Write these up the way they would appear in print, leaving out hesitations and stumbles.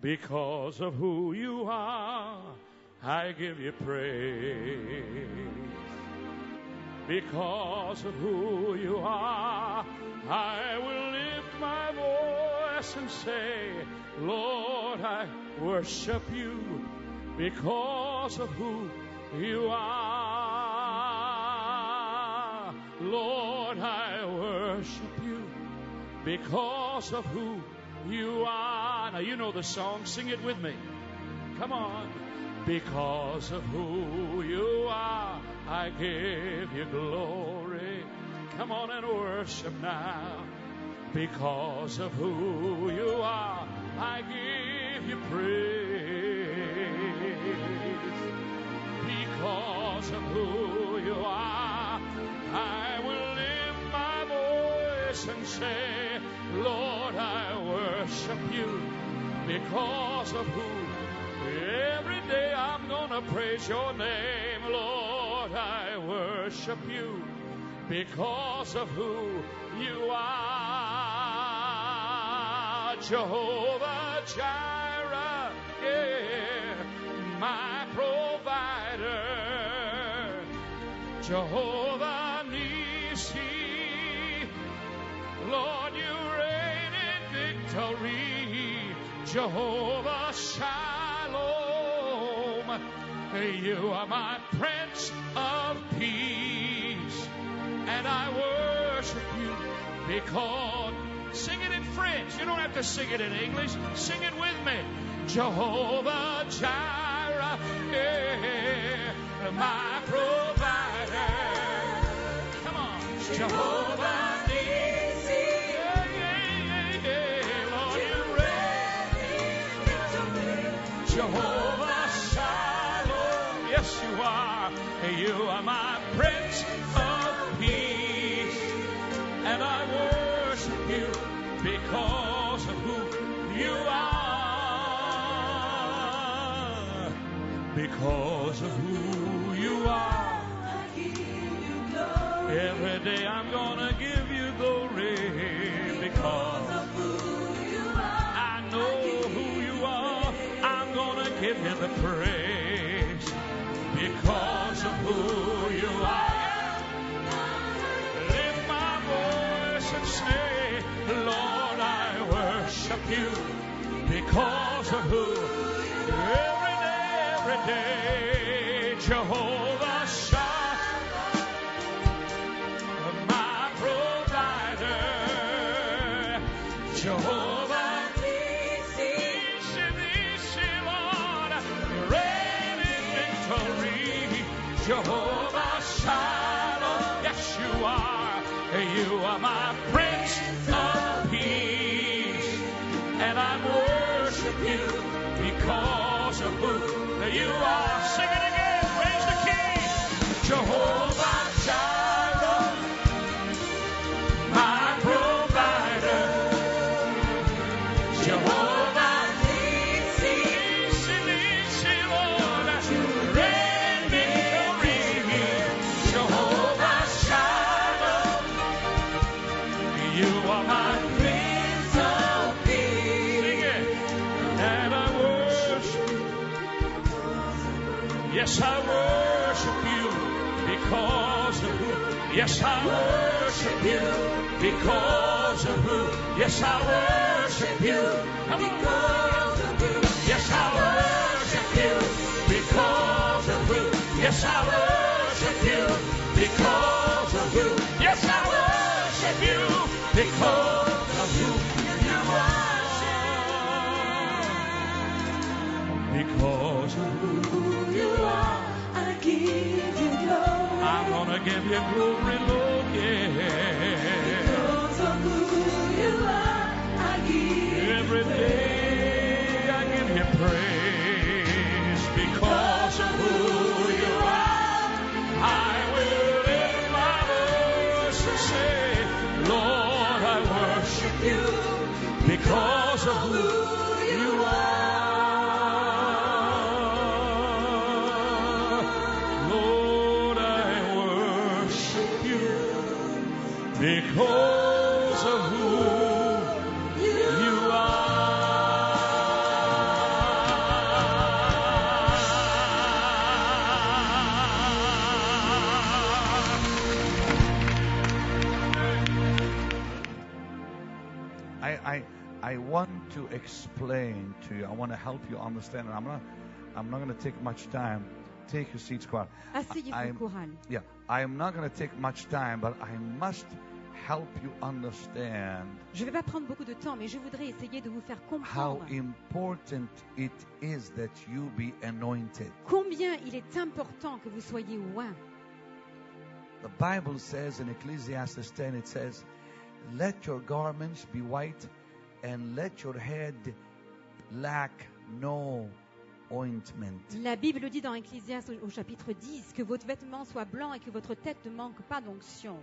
Because of who you are, I give you praise. Because of who you are, I will lift my voice and say, Lord, I worship you because of who you are. Lord, I worship you because of who you are. Now you know the song. Sing it with me. Come on. Because of who you are, I give you glory. Come on and worship now. Because of who you are, I give you praise. Because of who you are, I will lift my voice and say, Lord, I worship you because of who. Every day I'm gonna praise your name, Lord. I worship you because of who you are. Jehovah Jireh, yeah, my provider. Jehovah Nissi, Lord, you reign in victory. Jehovah Shalom, you are my Prince of Peace, and I worship you because, sing it in French, you don't have to sing it in English, sing it with me. Jehovah Jireh, yeah, my provider. Come on, Jehovah Nissi, Lord, you reign. Jehovah Shalom, yes you are. You are my Prince of Peace, and I worship you because of who you are. Because of who you are, I give you glory. Every day I'm gonna give you glory. Because of who you are, I know who you are. I'm gonna give you the praise. Because of who you are, lift my voice and say, Lord, I worship you because of who. Every day, Jehovah Shalom, my provider. Jehovah Nissi, Lord, reign in victory. Jehovah Shalom, yes you are. You are my Prince of Peace, and I worship you because of who you are. Sing it again, raise the key. Jehovah Jireh, my provider. Jehovah Nissi, Lord, reign victory. Jehovah Shalom, you are my Prince of Peace. Sing it. And I worship you. Yes, I worship you because of who. Yes, I worship you because of who. Yes, I worship you because of who. Yes, I worship you because of who. Yes, I worship you because of who. Yes, I worship you because of who you are. Because of who you are, I give you glory. I'm gonna give you glory, Lord, yeah. Because of who you are, I give you every day I give you praise. Because of who you are, I will lift my voice and say, Lord, I worship you because of who you are. Because of who you are. I want to explain to you. I want to help you understand. And I'm not going to take much time. Take your seats, choir. Asseyez-vous, chorale. Yeah, I am not going to take much time, but I must help you understand Je ne vais pas prendre beaucoup de temps, mais je voudrais essayer de vous faire how comprendre important it is that you be anointed. combien il est important que vous soyez oints. The Bible says in Ecclesiastes 10, it says, let your garments be white and let your head lack no ointment. La Bible dit dans Ecclésiaste au chapitre 10 que votre vêtement soit blanc et que votre tête ne manque pas d'onction.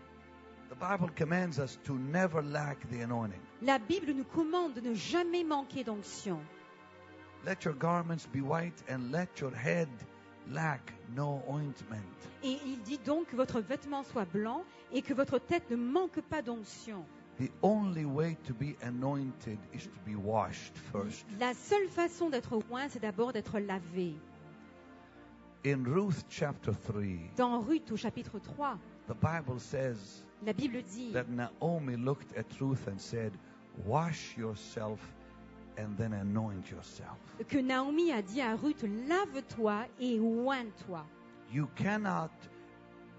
The Bible commands us to never lack the anointing. La Bible nous commande de ne jamais manquer d'onction. Let your garments be white and let your head lack no ointment. Et il dit donc que votre vêtement soit blanc et que votre tête ne manque pas d'onction. The only way to be anointed is to be washed first. La seule façon d'être oint, c'est d'abord d'être lavé. In Ruth chapter 3, Dans Ruth au chapitre 3, the Bible says la Bible dit that Naomi looked at Ruth and said, wash yourself and then anoint yourself. que Naomi a dit à Ruth, lave-toi et oins-toi. You cannot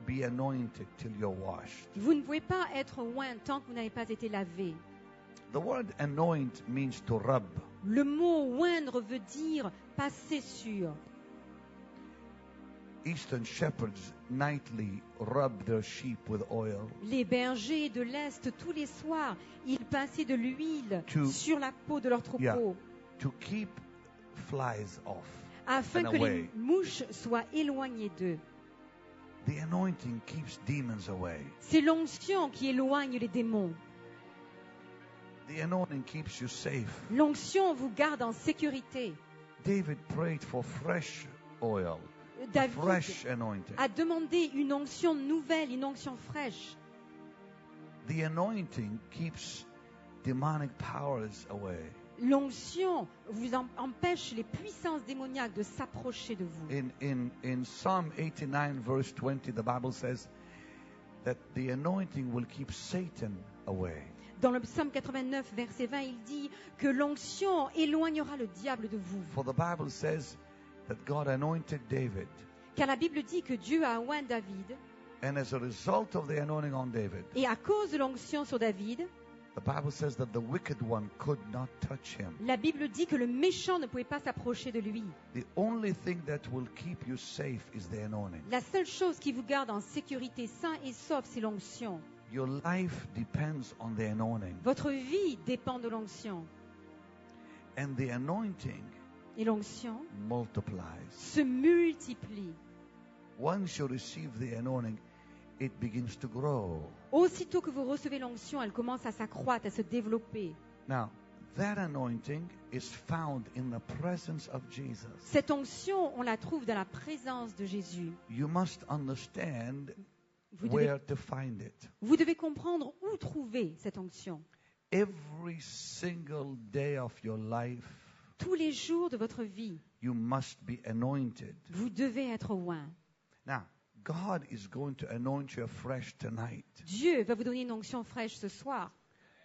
be anointed till you're washed. Vous ne pouvez pas être oint tant que vous n'avez pas été lavé. The word anoint means to rub. Le mot oindre veut dire passer sur. Eastern shepherds nightly rub their sheep with oil Les bergers de l'Est, tous les soirs, ils passaient de l'huile sur la peau de leur troupeau to keep flies off afin and que away. les mouches soient éloignées d'eux. The anointing keeps demons away. C'est l'onction qui éloigne les démons. The anointing keeps you safe. L'onction vous garde en sécurité. David prayed for fresh oil, David fresh anointing. a demandé une onction nouvelle, une onction fraîche. The anointing keeps demonic powers away. L'onction vous empêche les puissances démoniaques de s'approcher de vous. In Psalm 89 verse 20, the Bible says that the anointing will keep Satan away. Dans le psaume 89, verset 20, il dit que l'onction éloignera le diable de vous. For the Bible says that God anointed David, Car la Bible dit que Dieu a oint David, and as a result of the anointing on David, et à cause de l'onction sur David, the Bible says that the wicked one could not touch him. la Bible dit que le méchant ne pouvait pas s'approcher de lui. The only thing that will keep you safe is the anointing. La seule chose qui vous garde en sécurité, sain et sauf, c'est l'onction. Your life depends on the anointing. Votre vie dépend de l'onction. And the anointing Et l'onction multiplies. se multiplie. Once you receive the anointing, it begins to grow. Aussitôt que vous recevez l'onction, elle commence à s'accroître, à se développer. Now, that anointing is found in the presence of Jesus. Cette onction, on la trouve dans la présence de Jésus. You must understand Vous devez, where to find it. vous devez comprendre où trouver cette onction. Every single day of your life, Tous les jours de votre vie, you must be anointed. vous devez être oint. Now, God is going to anoint you afresh tonight. Dieu va vous donner une onction fraîche ce soir.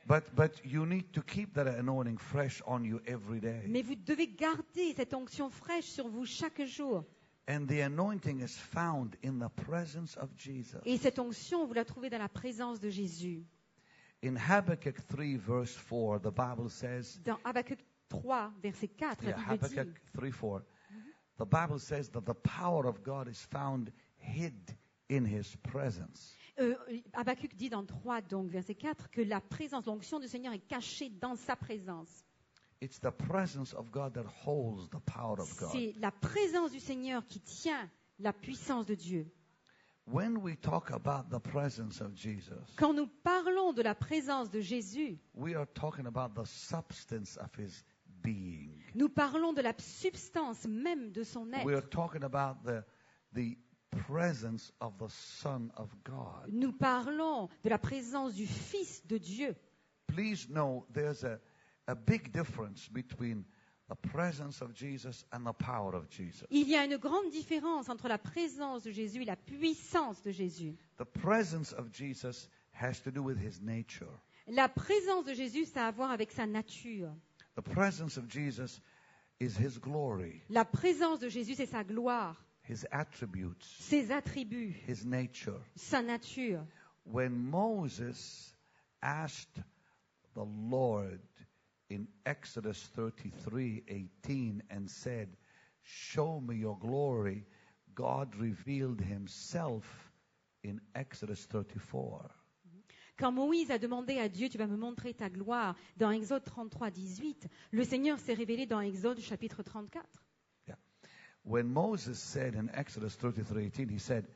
But you need to keep that anointing fresh on you every day. Mais vous devez garder cette onction fraîche sur vous chaque jour. And the anointing is found in the presence of Jesus. Et cette onction, vous la trouvez dans la présence de Jésus. In Habakkuk 3 verse 4, the Bible says, Dans Habakkuk 3, verset 4, la Bible dit, Habakkuk 3:4, the Bible says that the power of God is found hid in His presence. Habakkuk dit dans 3, donc verset 4, que la présence, l'onction du Seigneur est cachée dans sa présence. It's the presence of God that holds the power of God. C'est la présence du Seigneur qui tient la puissance de Dieu. When we talk about the presence of Jesus, Quand nous parlons de la présence de Jésus, we are talking about the substance of His being. nous parlons de la substance même de son We are être. talking about the presence of the Son of God. Nous parlons de la présence du Fils de Dieu. Please know there's a big difference between the presence of Jesus and the power of Jesus. Il y a une grande différence entre la présence de Jésus et la puissance de Jésus. The presence of Jesus has to do with His nature. La présence de Jésus, ça a à voir avec sa nature. The presence of Jesus is his glory, La présence de Jésus, c'est sa gloire, his attributes, ses attributs, his nature. sa nature. When Moses asked the Lord in Exodus 33:18 and said, "Show me your glory," God revealed himself in Exodus 34. Quand Moïse a demandé à Dieu, tu vas me montrer ta gloire, dans Exode 33, 18, le Seigneur s'est révélé dans Exode chapitre 34. Yeah. When Moses said in Exodus 33:18, he said,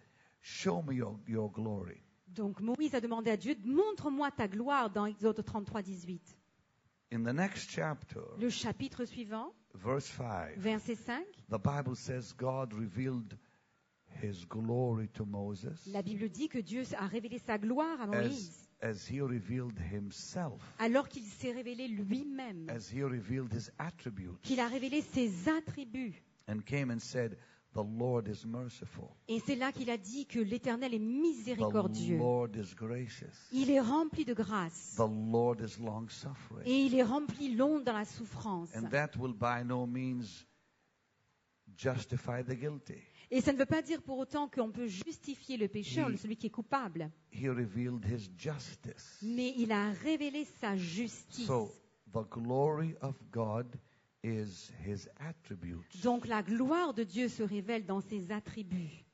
"Show me your glory." Donc Moïse a demandé à Dieu, montre-moi ta gloire dans Exode 33, 18. In the next chapter, Le chapitre suivant, verse 5, verset 5, the Bible says God revealed his glory to Moses la Bible dit que Dieu a révélé sa gloire à Moïse, as he revealed himself, alors qu'il s'est révélé lui-même, as he revealed his attributes, qu'il a révélé ses attributs. and came and said, "The Lord is merciful. Et c'est là qu'il a dit que l'Éternel est The miséricordieux. Lord is gracious. Il est rempli de grâce. The Lord is long-suffering." Et il est rempli long dans la souffrance. And that will by no means justify the guilty. Et ça ne veut pas dire pour autant qu'on peut justifier le pécheur, celui qui est coupable. He revealed his justice. Mais il a révélé sa justice. So the glory of God is his attributes. Donc la gloire de Dieu se révèle dans ses attributs.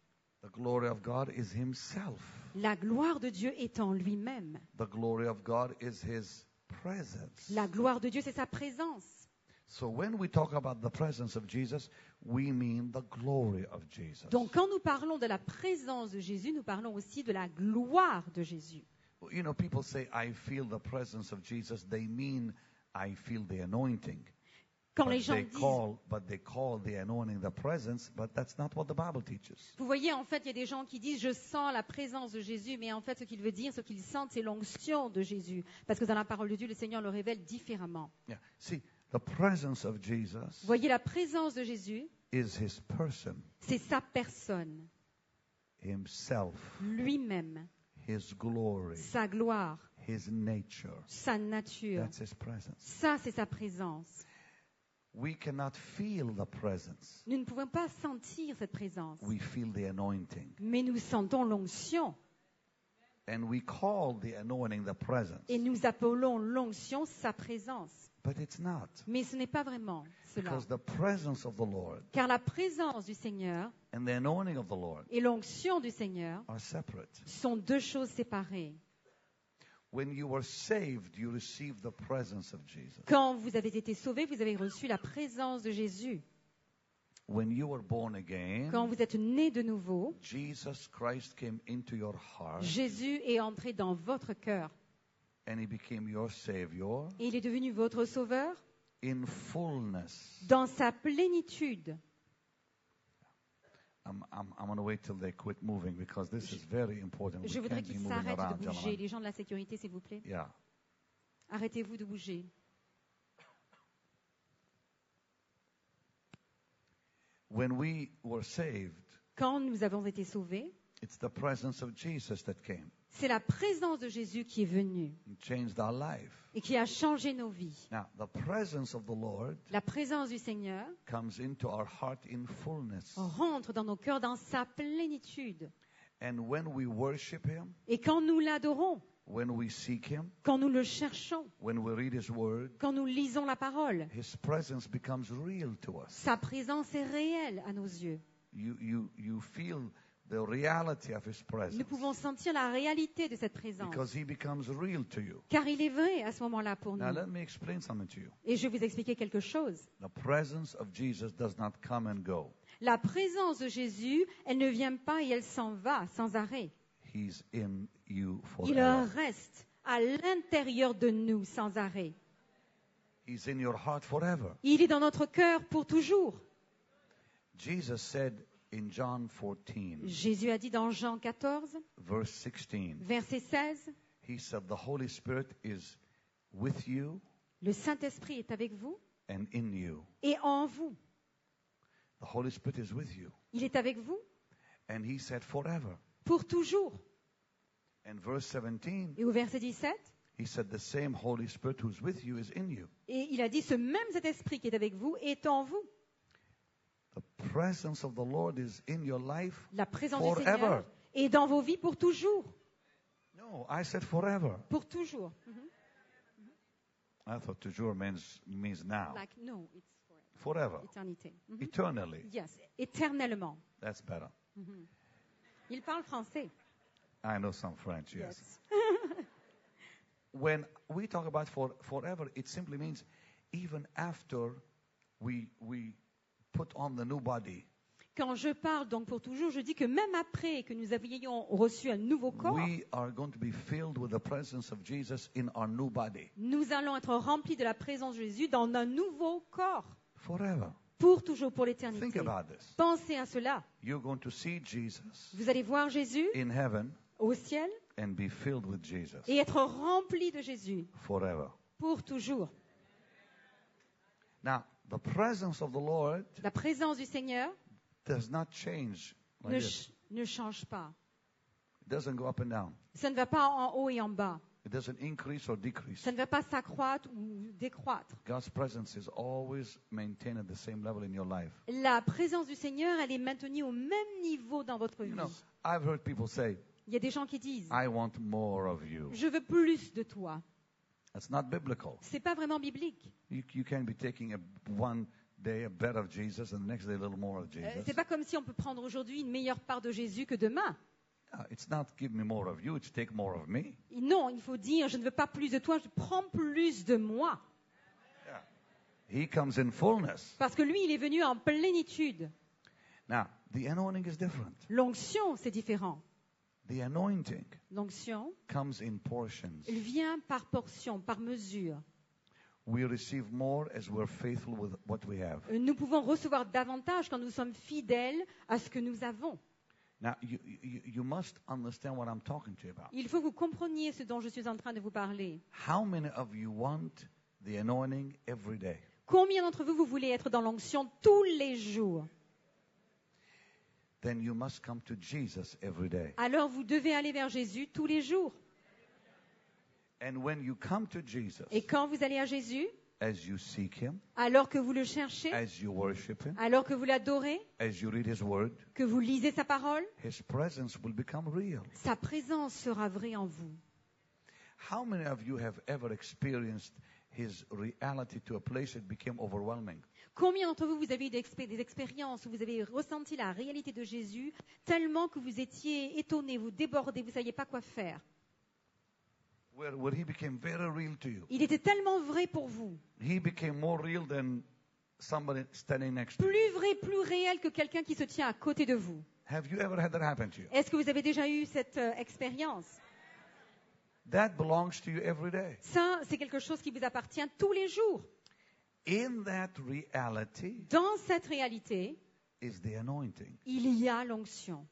The glory of God is himself. La gloire de Dieu est en lui-même. The glory of God is his presence. La gloire de Dieu, c'est sa présence. So when we talk about the presence of Jesus, we mean the glory of Jesus. Donc quand nous parlons de la présence de Jésus, nous parlons aussi de la gloire de Jésus. You know, people say, "I feel the presence of Jesus." They mean, I feel the anointing. Quand les gens disent, But they call the anointing the presence, but that's not what the Bible teaches. vous voyez, en fait, il y a des gens qui disent, je sens la présence de Jésus, mais en fait, ce qu'il veut dire, ce qu'ils sentent, c'est l'onction de Jésus. Parce que dans la parole de Dieu, le Seigneur le révèle différemment. Yeah. See, the presence of Jesus Vous voyez, la présence de Jésus, is his person, c'est sa personne, himself, lui-même, his glory, sa gloire, his nature. sa nature. That's his presence. Ça, c'est sa présence. We cannot feel the presence. Nous ne pouvons pas sentir cette présence, We feel the anointing. mais nous sentons l'onction. And we call the anointing the presence. Et nous appelons l'onction sa présence. But it's not. Mais ce n'est pas vraiment cela. Because the presence of the Lord Car la présence du Seigneur and the anointing of the Lord et l'onction du Seigneur are separate. sont deux choses séparées. When you were saved, you received the presence of Jesus. Quand vous avez été sauvés, vous avez reçu la présence de Jésus. When you were born again, Quand vous êtes nés de nouveau, Jesus Christ came into your heart Jésus est entré dans votre cœur. and he became your Savior Et il est devenu votre sauveur in fullness. dans sa plénitude. I'm going to wait till they quit moving because this is very important. We Je voudrais can't be qu'ils moving s'arrêtent around, de bouger. gentlemen. Les gens de la sécurité, s'il vous plaît. Yeah. Arrêtez-vous de bouger. When we were saved, Quand nous avons été sauvés, it's the presence of Jesus that came c'est la présence de Jésus qui est venue and changed our life. et qui a changé nos vies. Now, the presence of the Lord La présence du Seigneur comes into our heart in fullness. rentre dans nos cœurs dans sa plénitude. And when we worship him, Et quand nous l'adorons, when we seek him, quand nous le cherchons, when we read his word, quand nous lisons la parole, his presence becomes real to us. sa présence est réelle à nos yeux. You feel the reality of his presence Nous pouvons sentir la réalité de cette présence, because he becomes real to you. car il est vrai à ce moment-là pour Now nous. let me explain something to you. Et je vais vous expliquer quelque chose. The presence of Jesus does not come and go. La présence de Jésus, elle ne vient pas et elle s'en va sans arrêt. He's in you Il forever. reste à l'intérieur de nous sans arrêt. He's in your heart forever. Il est dans notre cœur pour toujours. Jesus said in John 14, Jésus a dit dans Jean 14, verse 16, verset 16, he said, "The Holy Spirit is with you le Saint-Esprit est avec vous and in you." et en vous. The Holy Spirit is with you. Il est avec vous And he said forever. pour toujours. And verse 17, Et au verset 17, He said, the same Holy Spirit who's with you is in you. Et il a dit, ce même cet esprit qui est avec vous est en vous. The presence of the Lord is in your life La présence forever. du Seigneur est dans vos vies pour toujours. No, I said forever. Pour toujours. I thought toujours means now. Like, no, it's Forever. éternité. Eternally. Yes, éternellement. That's better. Il parle français. I know some French, yes. When we talk about forever, it simply means even after we put on the new body. Quand je parle donc pour toujours, je dis que même après que nous avions reçu un nouveau corps, We are going to be filled with the presence of Jesus in our new body. nous allons être remplis de la présence de Jésus dans un nouveau corps. Forever. Pour toujours, pour Think l'éternité. about this. Pensez à cela. You're going to see Jesus Vous allez voir Jésus in heaven au ciel and be filled with Jesus et être rempli de Jésus forever. pour toujours. Now, the presence of the Lord La présence du Seigneur does not change like ne, this. ne change pas. It doesn't go up and down. Ça ne va pas en haut et en bas. It doesn't increase or decrease. Ça ne va pas s'accroître ou décroître. God's presence is always maintained at the same level in your life. La présence du Seigneur, elle est maintenue au même niveau dans votre vie. You know, I've heard people say, Il y a des gens qui disent, I want more of you. je veux plus de toi. That's not biblical. C'est pas vraiment biblique. You can't be taking one day a bit of Jesus and the next day a little more of Jesus. C'est pas comme si on peut prendre aujourd'hui une meilleure part de Jésus que demain. No, it's not give me more of you, it's take more of me. Non, il faut dire, je ne veux pas plus de toi, je prends plus de moi. He comes in fullness. Parce que lui, il est venu en plénitude. Now, the anointing is different. L'onction, c'est différent. The anointing L'onction, comes in portions. elle vient par portion, par mesure. We receive more as we're faithful with what we have. Nous pouvons recevoir davantage quand nous sommes fidèles à ce que nous avons. Now, you must understand what I'm talking to you about. Il faut que vous compreniez ce dont je suis en train de vous parler. How many of you want the anointing every day? Combien d'entre vous, vous voulez être dans l'onction tous les jours? Then you must come to Jesus every day. Alors vous devez aller vers Jésus tous les jours. And when you come to Jesus, Et quand vous allez à Jésus, as you seek Him, alors que vous le cherchez, as you worship Him, alors que vous l'adorez, as you read His Word, que vous lisez sa parole, His presence will become real. sa présence sera vraie en vous. How many of you have ever experienced His reality to a place that became overwhelming? Combien d'entre vous, vous avez eu des expériences où vous avez ressenti la réalité de Jésus tellement que vous étiez étonnés, vous débordés, vous ne saviez pas quoi faire? Where He became very real to you. Il était tellement vrai pour vous, He became more real than somebody standing next to you. plus vrai, plus réel que quelqu'un qui se tient à côté de vous. Have you ever had that happen to you? Est-ce que vous avez déjà eu cette expérience? That belongs to you every day. Ça, c'est quelque chose qui vous appartient tous les jours. In that reality Dans cette réalité, is the anointing. il y a l'onction.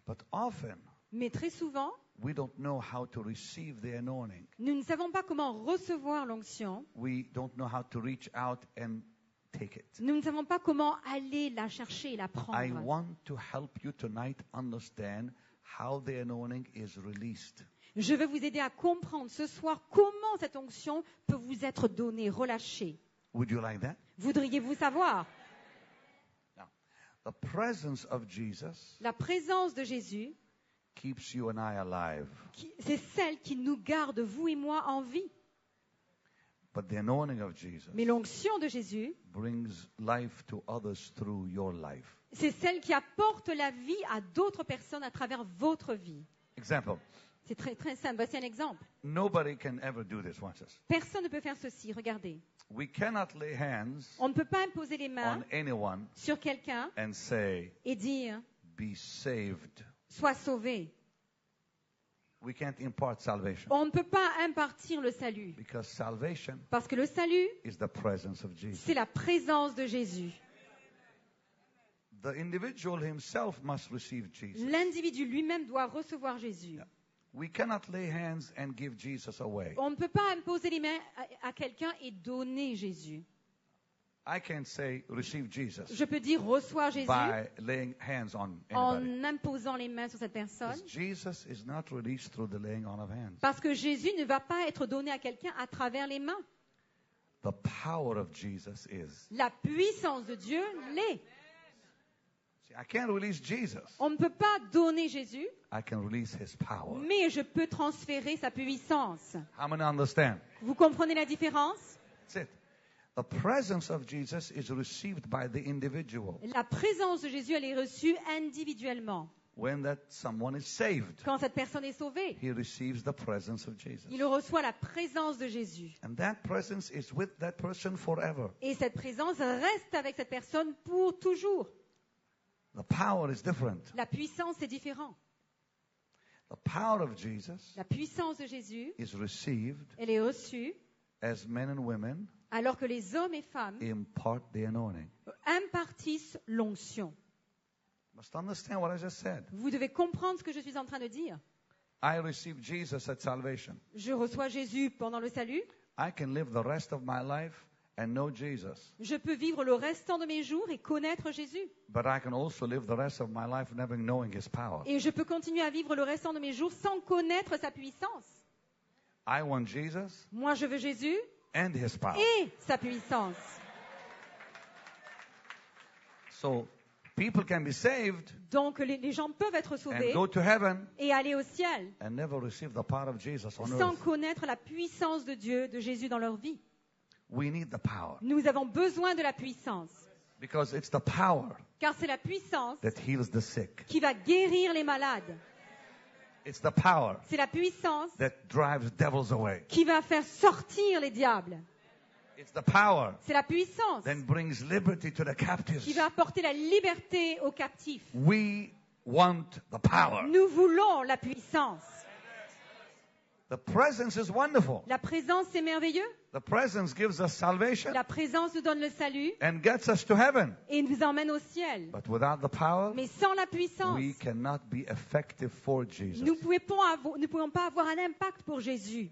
But often, Mais très souvent, we don't know how to receive the anointing. nous ne savons pas comment recevoir l'onction. We don't know how to reach out and take it. Nous ne savons pas comment aller la chercher et la I prendre. want to help you tonight understand how the anointing is released. Je veux vous aider à comprendre ce soir comment cette onction peut vous être donnée, relâchée. Would you like that? Voudriez-vous savoir? Now, the presence of Jesus La présence de Jésus, keeps you and I alive. c'est celle qui nous garde, vous et moi, en vie. But the anointing of Jesus Mais l'onction de Jésus, brings life to others through your life. c'est celle qui apporte la vie à d'autres personnes à travers votre vie. Example. C'est très, très simple. Voici un exemple. Nobody can ever do this. Watch this. Personne ne peut faire ceci. Regardez. We cannot lay hands On ne peut pas imposer les mains on anyone sur quelqu'un and say, et dire be saved. « Sois sauvé ». We can't impart salvation On ne peut pas impartir le salut. because salvation Parce que le salut, is the presence of Jesus. c'est la présence de Jésus. The individual himself must receive Jesus. L'individu lui-même doit recevoir Jésus. We cannot lay hands and give Jesus away. On ne peut pas imposer les mains à quelqu'un et donner Jésus. I can say, receive Jesus Je peux dire reçois Jésus by laying hands on anybody. en imposant les mains sur cette personne. Because Jesus is not released through the laying on of hands. Parce que Jésus ne va pas être donné à quelqu'un à travers les mains. The power of Jesus is. La puissance de Dieu l'est. See, I can't release Jesus. On ne peut pas donner Jésus, I can release his power. mais je peux transférer sa puissance. How many understand? Vous comprenez la différence? That's it. The presence of Jesus is received by the individual La présence de Jésus, elle est reçue individuellement. when that someone is saved. Quand cette personne est sauvée, He receives the presence of Jesus. il reçoit la présence de Jésus. And that presence is with that person forever. Et cette présence reste avec cette personne pour toujours. The power is different. La puissance est différente. The power of Jesus La puissance de Jésus, is received elle est reçue as men and women alors que les hommes et femmes impart the anointing. impartissent l'onction. Must understand what I just said. Vous devez comprendre ce que je suis en train de dire. I received Jesus at salvation. Je reçois Jésus pendant le salut. I can live the rest of my life and know Jesus. Je peux vivre le restant de mes jours et connaître Jésus. But I can also live the rest of my life never knowing his power. Et je peux continuer à vivre le restant de mes jours sans connaître sa puissance. I want Jesus Moi, je veux Jésus and his power. et sa puissance. So people can be saved Donc, les gens peuvent être and sauvés go to heaven et aller au ciel and never receive the power of Jesus on sans earth. connaître la puissance de Dieu, de Jésus dans leur vie. We need the power Nous avons besoin de la puissance, because it's the power car c'est la puissance that heals the sick. qui va guérir les malades. It's the power C'est la puissance that drives devils away. qui va faire sortir les diables. It's the power C'est la puissance that brings liberty to the captives. qui va apporter la liberté aux captifs. We want the power. Nous voulons la puissance. The presence is wonderful. La présence, c'est merveilleux. The presence gives us salvation La présence nous donne le salut and gets us to heaven. et nous emmène au ciel. But without the power, Mais sans la puissance, we cannot be effective for Jesus. nous ne pouvons pas avoir un impact pour Jésus.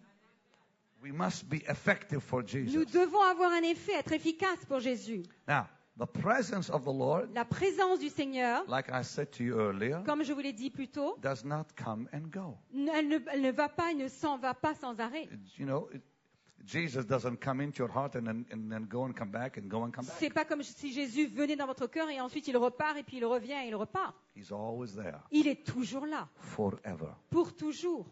We must be effective for Nous Jesus. devons avoir un effet, être efficace pour Jésus. Now, the presence of the Lord, La présence du Seigneur, like I said to you earlier, comme je vous l'ai dit plus tôt, does not come and go. elle ne va pas et ne s'en va pas sans arrêt. You know, Jesus doesn't come into your heart and then go and come back and go and come back. C'est pas comme si Jésus venait dans votre cœur et ensuite il repart et puis il revient et il repart. He's always there, Il est toujours là, forever. pour toujours.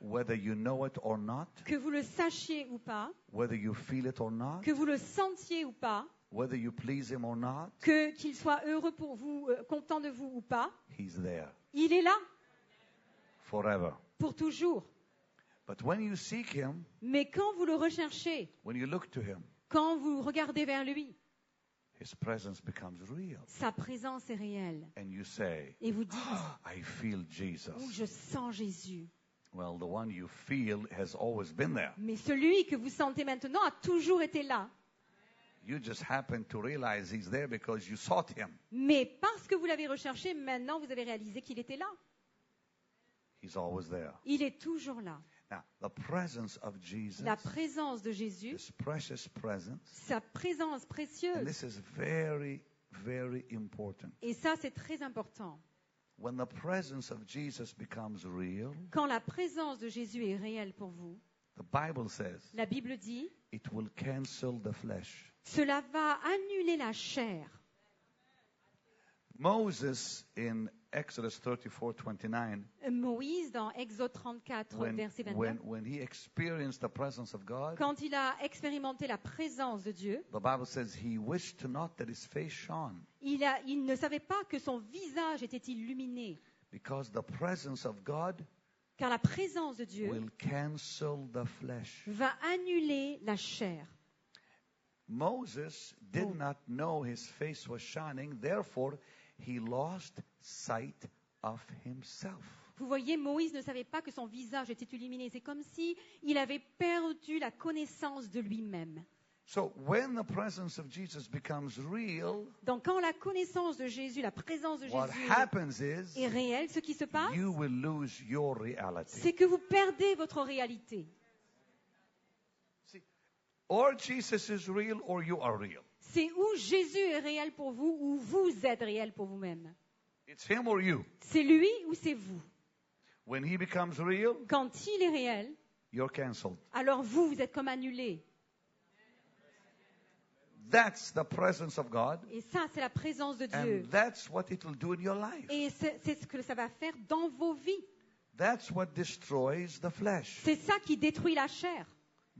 Whether you know it or not, Que vous le sachiez ou pas, whether you feel it or not, que vous le sentiez ou pas, whether you please him or not, qu'il soit heureux pour vous, content de vous ou pas, he's there, il est là, forever. pour toujours. But when you seek him, Mais quand vous le recherchez, when you look to him, quand vous regardez vers lui, his presence becomes real. sa présence est réelle. And you say, Et vous dites, I feel Jesus. oh, je sens Jésus. Well, the one you feel has always been there. Mais celui que vous sentez maintenant a toujours été là. You just happen to realize he's there because you sought him. Mais parce que vous l'avez recherché, maintenant vous avez réalisé qu'il était là. He's always there. Il est toujours là. Now, the presence of Jesus, La présence de Jésus, this precious presence, sa présence and précieuse. this is very, very important. Et ça, c'est très important. When the presence of Jesus becomes real, Quand la présence de Jésus est réelle pour vous, the Bible says la Bible dit, it will cancel the flesh. cela va annuler la chair. Moses in Exodus 34:29, Moïse, dans Exode 34, verset 24, when he experienced the presence of God, quand il a expérimenté la présence de Dieu, the Bible says he wished not that his face shone, il ne savait pas que son visage était illuminé, because the presence of God car la présence de Dieu will cancel the flesh. va annuler la chair. Moses did not know his face was shining, therefore he lost sight of himself. Vous voyez, Moïse ne savait pas que son visage était illuminé. C'est comme si il avait perdu la connaissance de lui-même. So when the presence of Jesus becomes real, Donc quand la connaissance de Jésus, la présence de what Jésus happens is est réelle, ce qui se passe, you will lose your reality. c'est que vous perdez votre réalité. See, or Jesus is real or you are real. C'est où Jésus est réel pour vous ou vous êtes réel pour vous-même. It's him or you. C'est lui ou c'est vous. When he becomes real, Quand il est réel, you're cancelled. alors vous êtes comme annulé. That's the presence of God. Et ça, c'est la présence de Dieu. And that's what it will do in your life. Et c'est ce que ça va faire dans vos vies. That's what destroys the flesh. C'est ça qui détruit la chair.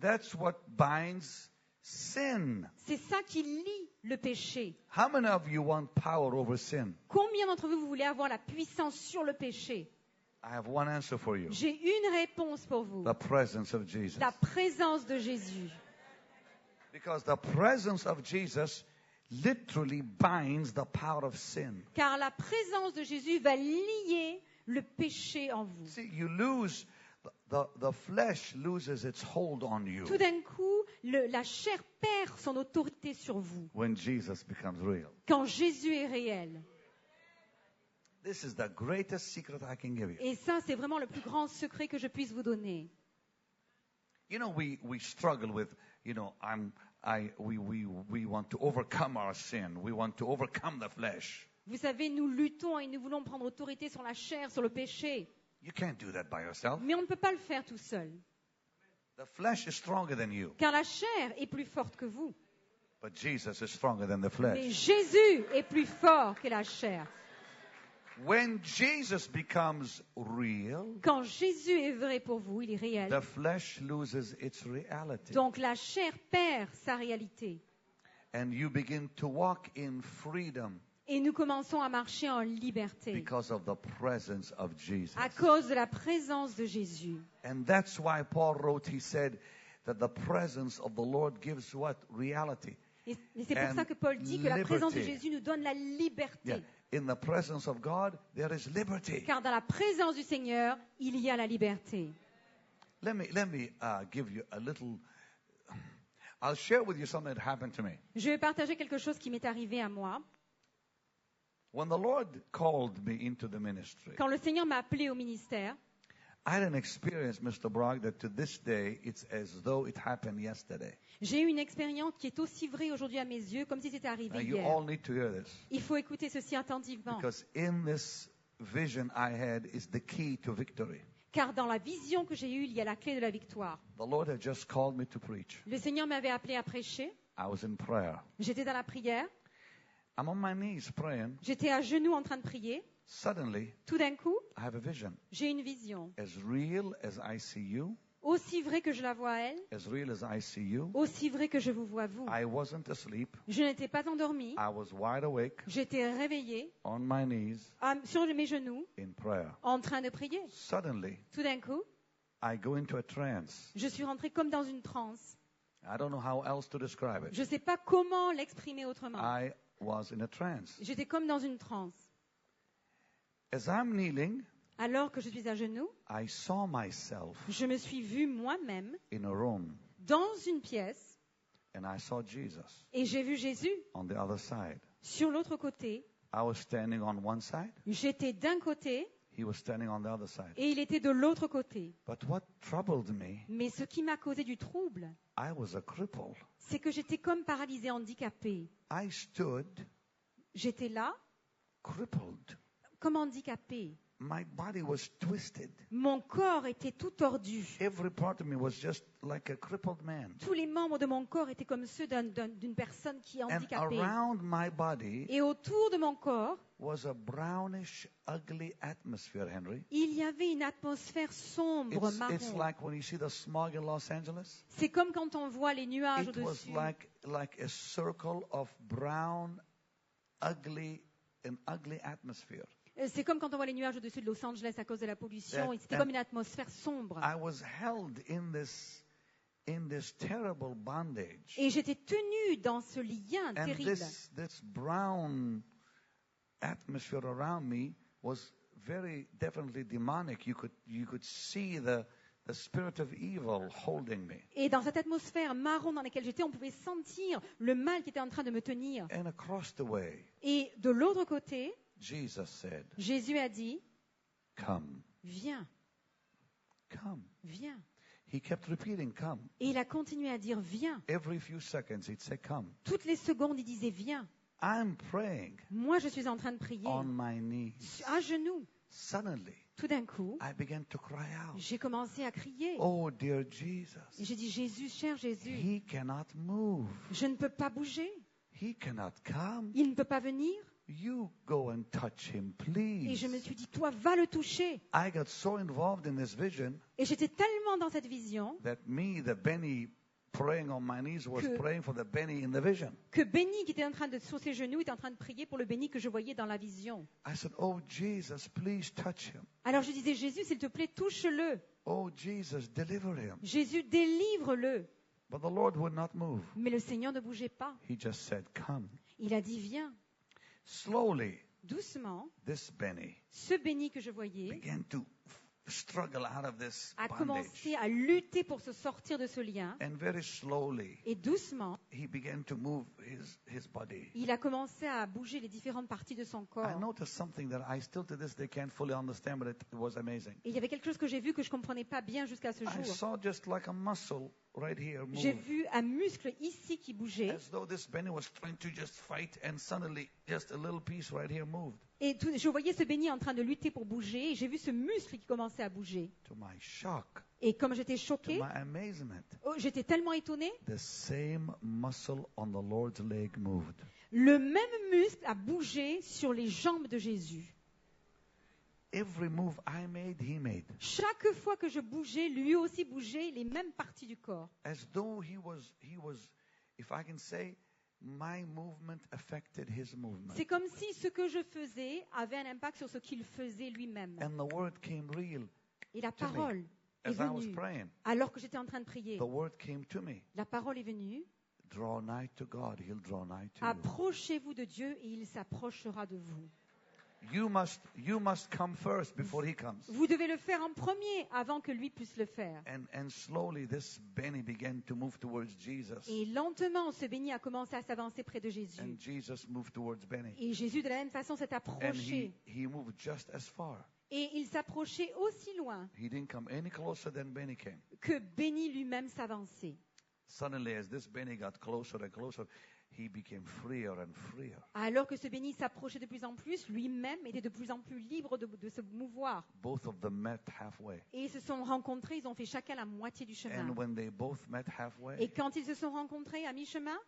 That's what binds sin. C'est ça qui lie le péché. How many of you want power over sin? Combien d'entre vous voulez avoir la puissance sur le péché? I have one answer for you. J'ai une réponse pour vous. The presence of Jesus. La présence de Jésus. Because the presence of Jesus literally binds the power of sin. Car la présence de Jésus va lier le péché en vous. See, you lose, the flesh loses its hold on you Tout d'un coup, la chair perd son autorité sur vous. when Jesus becomes real. Quand Jésus est réel. This is the greatest secret I can give you. Et ça, c'est vraiment le plus grand secret que je puisse vous donner. You know, we struggle with, we want to overcome our sin. We want to overcome the flesh. Vous savez, nous luttons et nous voulons prendre autorité sur la chair, sur le péché. You can't do that by yourself. Mais on ne peut pas le faire tout seul. The flesh is stronger than you, Car la chair est plus forte que vous. but Jesus is stronger than the Mais flesh. Jésus est plus fort que la chair. When Jesus becomes real, Quand Jésus est vrai pour vous, il est réel. the flesh loses its reality. Donc la chair perd sa réalité. And you begin to walk in freedom Et nous commençons à marcher en liberté. because of the presence of Jesus. À cause de la présence de Jésus. And that's why Paul wrote, he said that the presence of the Lord gives what? Reality. Et c'est pour And ça que Paul dit que la présence de liberty. Jésus nous donne la liberté. Yeah. In the presence of God, there is liberty. Car dans la présence du Seigneur, il y a la liberté. Let me give you a little. I'll share with you something that happened to me. Je vais partager quelque chose qui m'est arrivé à moi. When the Lord called me into the ministry, Quand le Seigneur m'a appelé au ministère, I had an experience, Mr. Bragg, that to this day it's as though it happened yesterday. j'ai eu une expérience qui est aussi vraie aujourd'hui à mes yeux, comme si c'était arrivé Now, you hier. all need to hear this Il faut écouter ceci attentivement. because in this vision I had is the key to victory. Car dans la vision que j'ai eue, il y a la clé de la victoire. The Lord had just called me to preach. Le Seigneur m'avait appelé à prêcher. I was in prayer. J'étais dans la prière. I'm on my knees praying. J'étais à genoux en train de prier. Suddenly, Tout d'un coup, I have a vision. j'ai une vision. As real as I see you, Aussi vrai que je la vois elle, as real as I see you, aussi vrai que je vous vois vous. I wasn't asleep. Je n'étais pas endormie. I was wide awake J'étais réveillée on my knees sur mes genoux in prayer. en train de prier. Suddenly, Tout d'un coup, I go into a trance. je suis rentrée comme dans une transe. I don't know how else to describe it. Je ne sais pas comment l'exprimer autrement. I was in a trance. J'étais comme dans une transe. As I'm kneeling, Alors que je suis à genoux, I saw myself je me suis vue moi-même in a room dans une pièce and I saw Jesus et j'ai vu Jésus on the other side. sur l'autre côté. I was standing on one side, J'étais d'un côté he was standing on the other side. et il était de l'autre côté. But what troubled me, Mais ce qui m'a causé du trouble, I was a cripple. c'est que j'étais comme paralysée, handicapée. I stood J'étais là, crippled. comme handicapée. My body was twisted. Mon corps était tout tordu. Every part of me was just like a crippled man. Tous les membres de mon corps étaient comme ceux d'une personne qui est And handicapée. around my body Et autour de mon corps, was a brownish, ugly atmosphere, Henry. il y avait une atmosphère sombre, It's marron. like when you see the smog in Los Angeles. C'est comme quand on voit les nuages It was au-dessus. like a circle of brown, ugly, an ugly atmosphere. C'est comme quand on voit les nuages au-dessus de Los Angeles à cause de la pollution. Et c'était And comme une atmosphère sombre. I was held in this terrible bondage. Et j'étais tenue dans ce lien And terrible. this brown atmosphere around me was very definitely demonic. You could see the spirit of evil holding me. Et dans cette atmosphère marron dans laquelle j'étais, on pouvait sentir le mal qui était en train de me tenir. And across the way, Et de l'autre côté, Jesus said, Jésus a dit, "Come, viens, come." viens. He kept repeating, come. Et il a continué à dire, viens. Every few seconds, he'd say, come. Toutes les secondes, il disait, viens. I'm praying Moi, je suis en train de prier, on my knees. à genoux. Suddenly, Tout d'un coup, I began to cry out, j'ai commencé à crier. oh, dear Jesus. Et j'ai dit, Jésus, cher Jésus, He cannot move. je ne peux pas bouger. He cannot come. Il ne peut pas venir. You go and touch him, Et please. je me suis dit, toi, va le toucher. I got so involved in this vision Et j'étais tellement dans cette vision that me, the Benny praying on my knees, was Que- praying for the Benny in the vision. que Béni, qui était en train de sur ses genoux, était en train de prier pour le Béni que je voyais dans la vision. I said, oh, Jesus, please touch him. Alors je disais, Jésus, s'il te plaît, touche-le. Oh, Jesus, deliver him. Jésus, délivre-le. But the Lord would not move. Mais le Seigneur ne bougeait pas. He just said, come. Il a dit, viens. Slowly, Doucement, this Benny ce Béni que je voyais began to struggle out of this a bondage. commencé à lutter pour se sortir de ce lien. And very slowly, Et doucement, he began to move his body. il a commencé à bouger les différentes parties de son I corps. noticed something that I still to this day can't fully understand, but it was amazing. Et il y avait quelque chose que j'ai vu que je ne comprenais pas bien jusqu'à ce I jour. saw just like a muscle right here J'ai move. vu un muscle ici qui bougeait. As though this Benny was trying to just fight, and suddenly just a little piece right here moved. Et je voyais ce Béni en train de lutter pour bouger. Et j'ai vu ce muscle qui commençait à bouger. To my shock, Et comme j'étais to choquée, my amazement, j'étais tellement étonnée, the same muscle on the Lord's leg moved. le même muscle a bougé sur les jambes de Jésus. Every move I made, he made. Chaque fois que je bougeais, lui aussi bougeait les mêmes parties du corps. As though he was, if I can say, my movement affected his movement. C'est comme si ce que je faisais avait un impact sur ce qu'il faisait lui-même. And the word came real Et la to me parole est as I was venue. praying. Alors que j'étais en train de prier, The word came to me. la parole est venue. Draw nigh to God, he'll draw nigh to you. Approchez-vous de Dieu et il s'approchera de vous. You must come first before he comes. Vous devez le faire en premier avant que lui puisse le faire. And slowly this Benny began to move towards Jesus. Et lentement, ce Béni a commencé à s'avancer près de Jésus. And Jesus moved towards Benny. Et Jésus, de la même façon, s'est And approché. he moved just as far. Et il s'approchait aussi loin He didn't come any closer than Benny came. que Béni lui-même s'avançait. Suddenly, as this Benny got closer and closer, he became freer and freer. Alors que ce Béni s'approchait de plus en plus, lui-même était de plus en plus libre de se mouvoir. Both of them met halfway. Et ils se sont rencontrés, ils ont fait chacun la moitié du chemin. And when they both met halfway, Et quand ils se sont rencontrés à mi-chemin,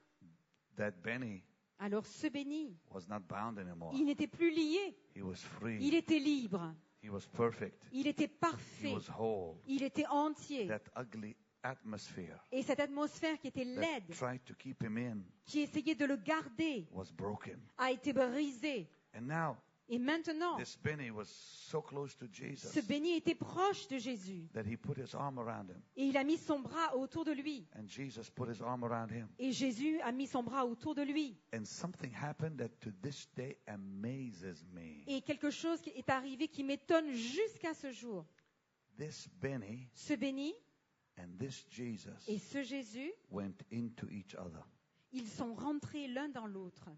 that Benny alors ce Béni, was not bound anymore. il n'était plus lié, He was free. il était libre, He was perfect. il était He parfait, was whole. il était entier. That ugly atmosphere Et cette atmosphère qui était that laide, tried to keep him in qui essayait de le garder, was broken. a été brisée. And now, Et maintenant, this Benny was so close to Jesus ce Béni était proche de Jésus. that he put his arm around him. Et il a mis son bras autour de lui. And Jesus put his arm around him. Et Jésus a mis son bras autour de lui. And something happened that to this day amazes me. Et quelque chose qui est arrivé qui m'étonne jusqu'à ce jour. This Benny Ce Béni and this Jesus et ce Jésus, went into each other ils sont rentrés l'un dans l'autre.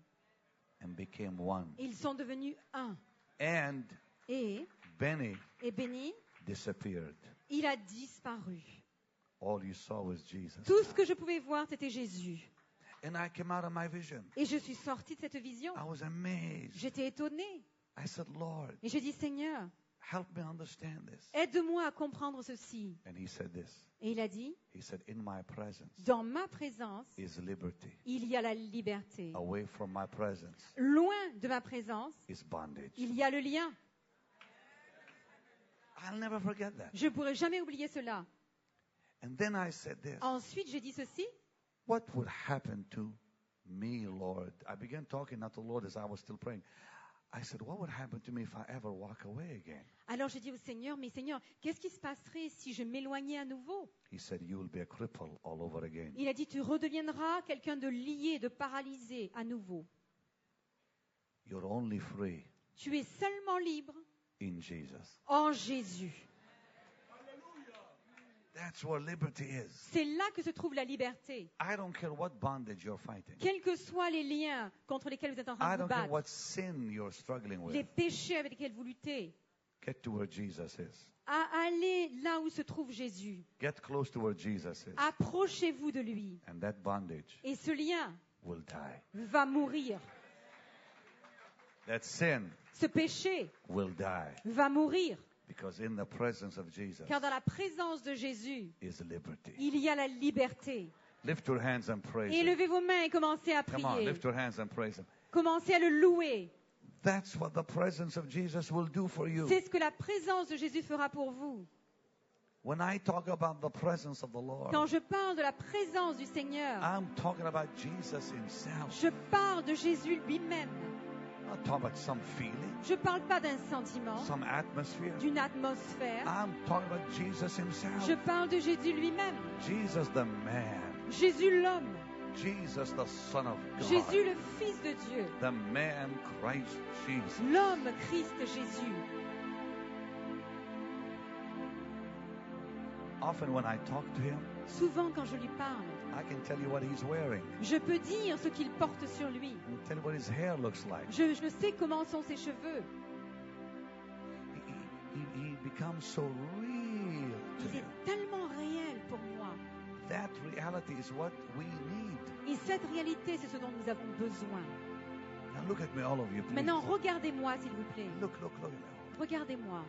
and became one. Ils sont devenus un. And Et Benny Béni, disappeared. il a disparu. All you saw was Jesus. Tout ce que je pouvais voir, c'était Jésus. And I came out of my vision. Et je suis sortie de cette vision. I was amazed. J'étais étonnée. I said, Lord, Et je dis, Seigneur, help me understand this. aide-moi à comprendre ceci. And he said this. Et il a dit, He said, in my presence dans ma présence, is liberty. il y a la liberté. Away from my presence Loin de ma présence, is bondage. il y a le lien. I'll never forget that. Je ne pourrai jamais oublier cela. And then I said this. Ensuite, j'ai dit ceci. What would happen to me, Lord? I began talking not to the Lord as I was still praying. I said, what would happen to me if I ever walk away again? Alors j'ai dit au Seigneur, mais Seigneur, qu'est-ce qui se passerait si je m'éloignais à nouveau? He said, you will be a cripple all over again. Il a dit, tu redeviendras quelqu'un de lié, de paralysé à nouveau. You're only free Tu es seulement libre in Jesus. en Jésus. That's where liberty is. C'est là que se trouve la liberté. I don't care what bondage you're fighting. Quels que soient les liens contre lesquels vous êtes en train I de vous don't care battre, what sin you're struggling les with. péchés avec lesquels vous luttez, Get to where Jesus is. à aller là où se trouve Jésus. Get close to where Jesus is. Approchez-vous de lui. And that bondage Et ce lien will die. va mourir. That sin Ce péché will die. va mourir. Because in the presence of Jesus Car dans la présence de Jésus, is liberty. il y a la liberté. Lift your hands and praise Et Him. levez vos mains et commencez à Come on, prier. lift your hands and praise Him. Commencez à le louer. That's what the presence of Jesus will do for you. C'est ce que la présence de Jésus fera pour vous. When I talk about the presence of the Lord, Quand je parle de la présence du Seigneur, I'm talking about Jesus Himself. je parle de Jésus lui-même. I'm not talking about some feeling, Je ne parle pas d'un sentiment, some atmosphere. d'une atmosphère. I'm talking about Jesus Himself. Je parle de Jésus lui-même. Jesus the man. Jésus l'homme. Jesus the Son of God. Jésus le Fils de Dieu. The man Christ Jesus. L'homme Christ Jésus. Often when I talk to Him, Souvent quand je lui parle, I can tell you what He's wearing. je peux dire ce qu'il porte sur lui. I can tell you what His hair looks like. Je sais comment sont ses cheveux. He becomes so real to Il you. est tellement réel pour moi. That reality is what we need. Et cette réalité, c'est ce dont nous avons besoin. Now look at me, all of you, please. Maintenant, regardez-moi, s'il vous plaît. Look at me. Regardez-moi.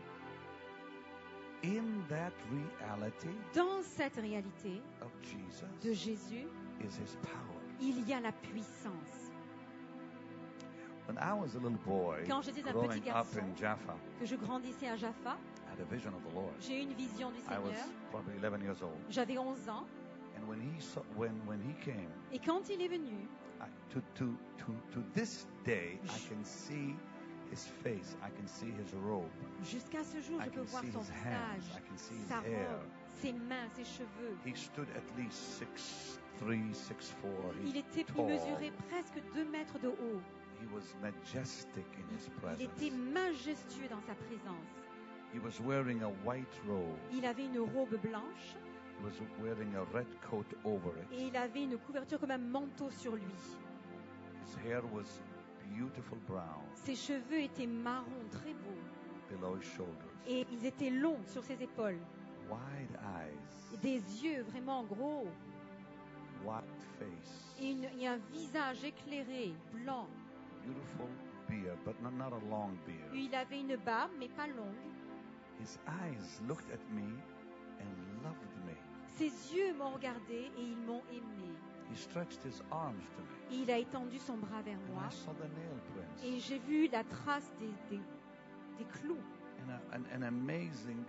In that reality Dans cette réalité of de Jesus Jésus, is His power. il y a la puissance. When I was a little boy Quand j'étais un growing petit up garçon, in Jaffa, que je grandissais à Jaffa, I had a vision of the Lord. j'ai eu une vision du I was Seigneur. probably 11 years old. J'avais 11 ans. And when he came, Et quand il est venu, to this day, I can see his face. I can see his robe. jusqu'à ce jour, I je peux can voir see son his hands. visage, I can see his sa hair. robe, ses mains, ses cheveux. He stood at least 6'3", 6'4". Il He's il tall. mesurait presque 2 mètres de haut. He was majestic in his Il était presence. majestueux dans sa présence. He was wearing a white robe. Il avait une robe blanche He was wearing a red coat over et it. il avait une couverture comme un manteau sur lui. His hair was beautiful brown Ses cheveux étaient marrons, très beaux, below his shoulders. et ils étaient longs sur ses épaules. Wide eyes, Des yeux vraiment gros white face, et un visage éclairé, blanc. beautiful beard, but not a long beard. Il avait une barbe, mais pas longue. His eyes looked at me and loved me. Ses yeux m'ont regardé et ils m'ont aimé. He stretched his arms to me. Et il a étendu son bras vers And moi I saw the nail prints. et j'ai vu la trace des clous. And an amazing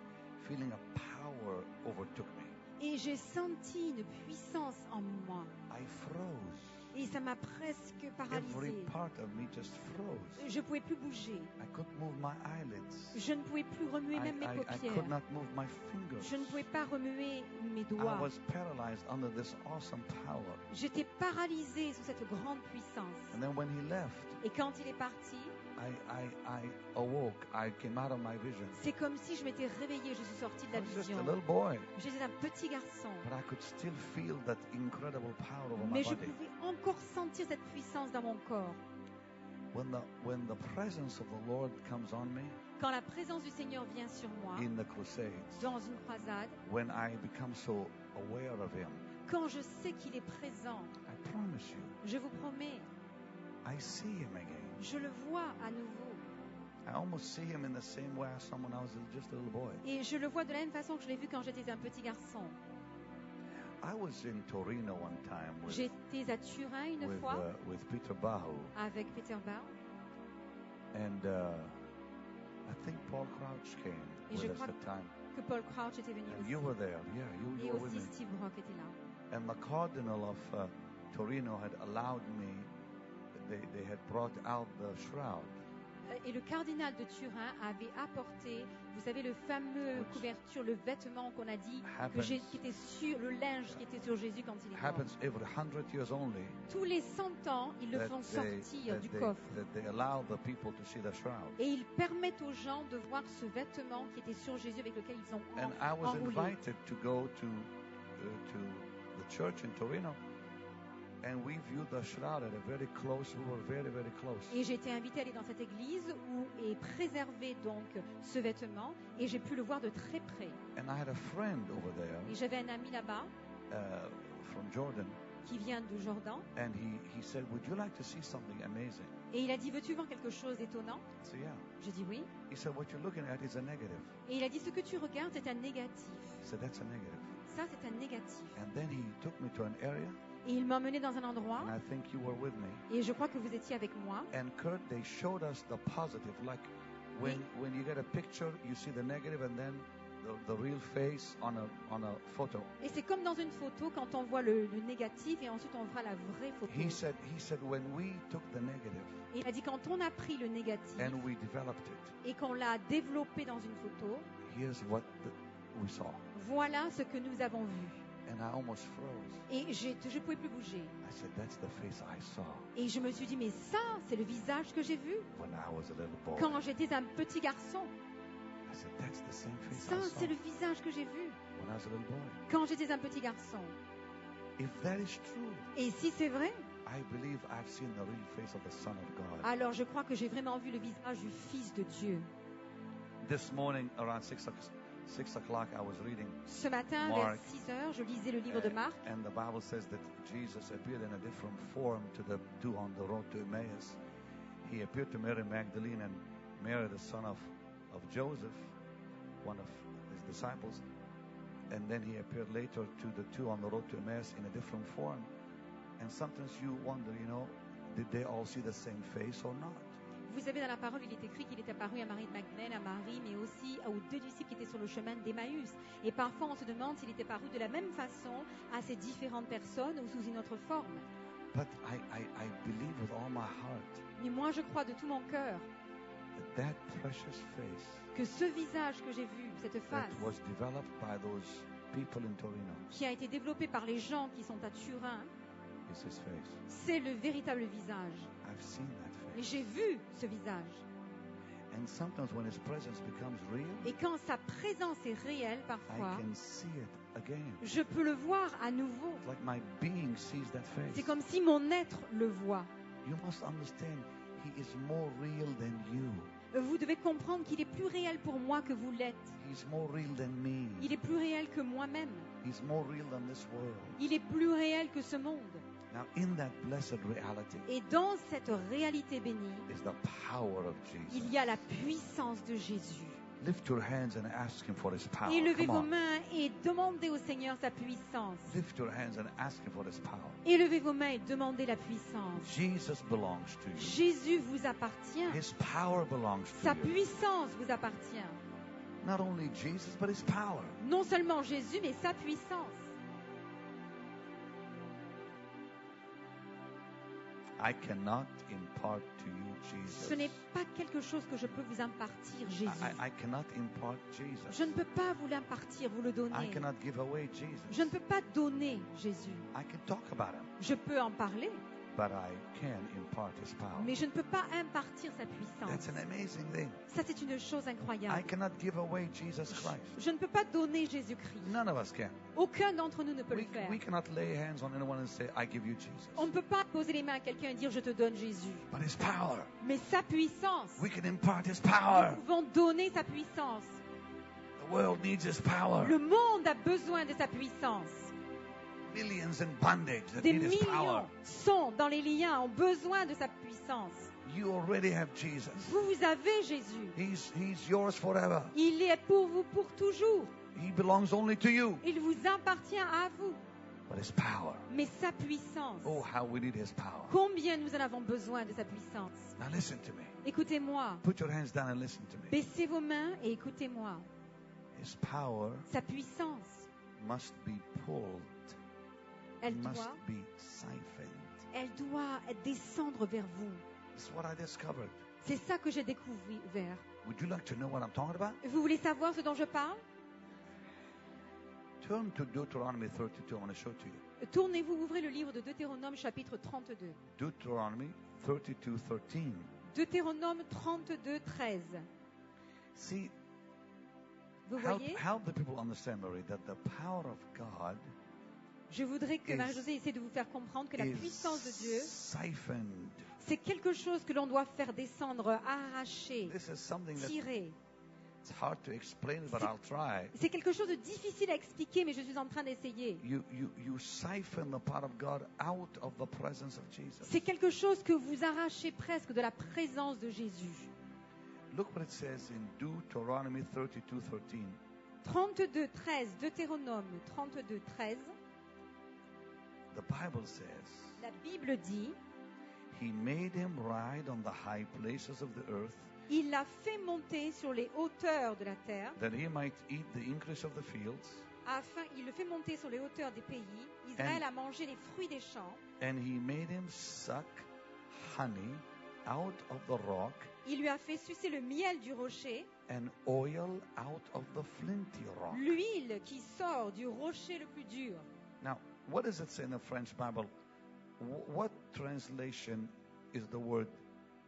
feeling of power overtook me. Et j'ai senti une puissance en moi. I froze. Et ça m'a presque Every paralysée. part of me just froze. Je ne pouvais plus bouger. I couldn't move my eyelids. Je ne pouvais plus remuer même mes I paupières. could not move my fingers. Je ne pouvais pas remuer mes I doigts. was paralyzed under this awesome power. J'étais paralysée sous cette grande puissance. And then when he left, Et quand il est parti, I awoke. I came out of my vision. c'est comme si je m'étais réveillée, je suis sortie de I la was just vision. a little boy, J'étais un petit garçon. but I could still feel that incredible power over my Mais je body. pouvais encore sentir cette puissance dans mon corps. When the presence of the Lord comes on me Quand la présence du Seigneur vient sur moi, in the crusades, dans une croisade, when I become so aware of Him, quand je sais qu'il est présent, I promise you, je vous promets, I see Him again. je le vois à nouveau. I almost see Him in the same way I saw when I was just a little boy. Et je le vois de la même façon que je l'ai vu quand j'étais un petit garçon. I was in Torino one time J'étais à Turin une fois with Peter Bahu, avec Peter Bau. and I think Paul Crouch came Et with je us crois at the time. que Paul Crouch était venu And aussi. you were there, yeah, you Et were with aussi me. Steve Rock était là. And the cardinal of Torino had allowed me. They had brought out the shroud, Et le cardinal de Turin avait apporté, vous savez, le fameux couverture, le vêtement qu'on a dit, qui était sur, le linge qui était sur Jésus quand il est mort. happens every 100 years only. Tous les 100 ans, ils le font sortir du coffre. That they allow the people to see the shroud. Et ils permettent aux gens de voir ce vêtement qui était sur Jésus avec lequel ils ont And I was enroulé. invited to go to the church in Torino. And we viewed the shroud at a very close. We were very, very close. Et j'ai été invitée à aller dans cette église où est préservé donc ce vêtement et j'ai pu le voir de très près. And I had a friend over there Et j'avais un ami là-bas from Jordan, qui vient de Jordan and he said, "Would you like to see something amazing?" et il a dit veux-tu voir quelque chose d'étonnant? I said, "Yeah." J'ai dit oui. He said, "What you're looking at is a negative." Et il a dit ce que tu regardes c'est un négatif. I said, "That's a negative." Ça c'est un négatif. And then he took me to an area, Et il m'a emmené dans un endroit and I think you were with me. et je crois que vous étiez avec moi. And Kurt, they showed us the positive, like when you get a picture, you see the negative, and then the real face on a photo. Et c'est comme dans une photo quand on voit le négatif et ensuite on voit la vraie photo. He said when we took the negative Et il a dit quand on a pris le négatif and we developed it, et qu'on l'a développé dans une photo, here's what we saw. voilà ce que nous avons vu. And I almost froze. Et je ne pouvais plus bouger. I said, that's the face I saw Et je me suis dit, mais ça, c'est le visage que j'ai vu when I was a little boy. quand j'étais un petit garçon. I said, that's the same face Ça, I saw c'est le visage que j'ai vu when I was a little boy. quand j'étais un petit garçon. If that is true, Et si c'est vrai, I believe I've seen the real face of the Son of God. alors je crois que j'ai vraiment vu le visage du Fils de Dieu. This morning, around 6 o'clock, I was reading Ce matin, Mark, vers 6 heures, je lisais le livre de Marc. and the Bible says that Jesus appeared in a different form to the two on the road to Emmaus. He appeared to Mary Magdalene and Mary, the son of Joseph, one of his disciples. And then he appeared later to the two on the road to Emmaus in a different form. And sometimes you wonder, did they all see the same face or not? Vous savez, dans la parole, il est écrit qu'il est apparu à Marie de Magdalene, à Marie, mais aussi aux deux disciples qui étaient sur le chemin d'Emmaüs. Et parfois, on se demande s'il était paru de la même façon à ces différentes personnes ou sous une autre forme. But I believe with all my heart Mais moi, je crois de tout mon cœur that precious face que ce visage que j'ai vu, cette that face, was developed by those people in Torino qui a été développée par les gens qui sont à Turin, is his face. c'est le véritable visage. I've seen that Et face. j'ai vu ce visage. And sometimes when his presence becomes real, Et quand sa présence est réelle, I parfois, can see it again. je peux le voir à nouveau. It's like my being sees that face. C'est comme si mon être le voit. You must understand, he is more real than you. Vous devez comprendre qu'il est plus réel pour moi que vous l'êtes. He's more real than me. Il est plus réel que moi-même. He's more real than this world. Il est plus réel que ce monde. Now, in that blessed reality Et dans cette réalité bénie, is the power of Jesus. il y a la puissance de Jésus. Lift your hands and ask him for his power. Élevez Come vos on. mains et demandez au Seigneur sa puissance. Lift your hands and ask him for his power. Élevez vos mains et demandez la puissance. Jesus belongs to you. Jésus vous appartient. His power belongs to Sa you. puissance vous appartient. Not only Jesus, but his power. Non seulement Jésus, mais sa puissance. I cannot impart to you Jesus. Ce n'est pas quelque chose que je peux vous impartir, Jésus. I cannot impart Jesus. Je ne peux pas vous l'impartir, vous le I donner. cannot give away Jesus. Je ne peux pas donner Jésus. I can talk about him, Je peux en parler, but I can impart his power. mais je ne peux pas impartir sa puissance. That's an amazing thing. Ça, c'est une chose I incroyable. cannot give away Jesus Christ. Je ne peux pas donner Jésus-Christ. None of us can. Aucun d'entre nous ne peut le faire. We cannot lay hands on anyone and say, I give you Jesus. On ne peut pas poser les mains à quelqu'un et dire je te donne Jésus. But his power, Mais sa puissance, we can impart his power. nous pouvons donner sa puissance. The world needs his power. Le monde a besoin de sa puissance. Millions in bondage that Des need his power. millions sont dans les liens, ont besoin de sa puissance. You already have Jesus. Vous avez Jésus. He's yours forever. Il est pour vous pour toujours. He belongs only to you. Il vous appartient à vous. But his power, Mais sa puissance, oh, how we need his power. combien nous en avons besoin de sa puissance. Now listen to me. Écoutez-moi. Put your hands down and listen to me. Baissez vos mains et écoutez-moi. His power Sa puissance, must be pulled, elle must be siphoned. doit descendre vers vous. That's what I discovered. C'est ça que j'ai découvert. Would you like to know what I'm talking about? Vous voulez savoir ce dont je parle? Turn to Deuteronomy 32. I want to show to you. Tournez-vous, ouvrez le livre de Deutéronome chapitre 32. Deuteronomy 32:13. Deutéronome 32, 13. See, Vous help voyez? the people understand, Marie, that the power of God Je voudrais que Marie-Josée essaie de vous faire comprendre que la puissance de Dieu, siphoned. c'est quelque chose que l'on doit faire descendre, arracher, This is something that tirer. it's hard to explain, but I'll try. C'est quelque chose de difficile à expliquer, mais je suis en train d'essayer. You siphon the power of God out of the presence of Jesus. C'est quelque chose que vous arrachez presque de la présence de Jésus. Look what it says in Deuteronomy 32:13. 32:13, Deutéronome 32:13, The Bible says, la Bible dit, He made him ride on the high places of the earth, il l'a fait monter sur les hauteurs de la terre, that he might eat the increase of the fields, il le fait monter sur les hauteurs des pays. Israël a mangé les fruits des champs. and he made him suck honey out of the rock, Il lui a fait sucer le miel du rocher, and oil out of the flinty rock. l'huile qui sort du rocher le plus dur. Now, what does it say in the French Bible? What translation is the word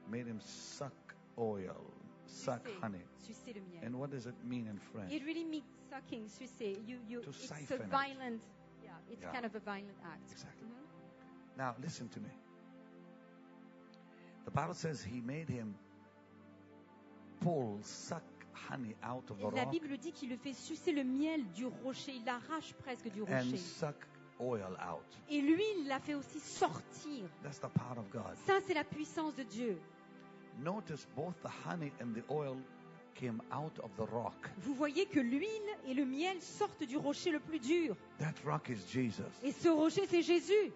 made him suck oil, suck honey? Sucer le miel. And what does it mean in French? It really means sucking, sucer. To It's siphon a it. violent, it's Yeah. kind of a violent act. Exactly. Mhm. Now, listen to me. The Bible says he made him suck honey out of the La rock Bible dit qu'il le fait sucer le miel du rocher. Il l'arrache presque du and rocher. suck oil out. Et l'huile, il l'a fait aussi sortir. That's the power of God. Ça, c'est la puissance de Dieu. Notice both the honey and the oil came out of the rock. Vous voyez que l'huile et le miel sortent du rocher le plus dur. That rock is Jesus. Et ce rocher, c'est Jésus.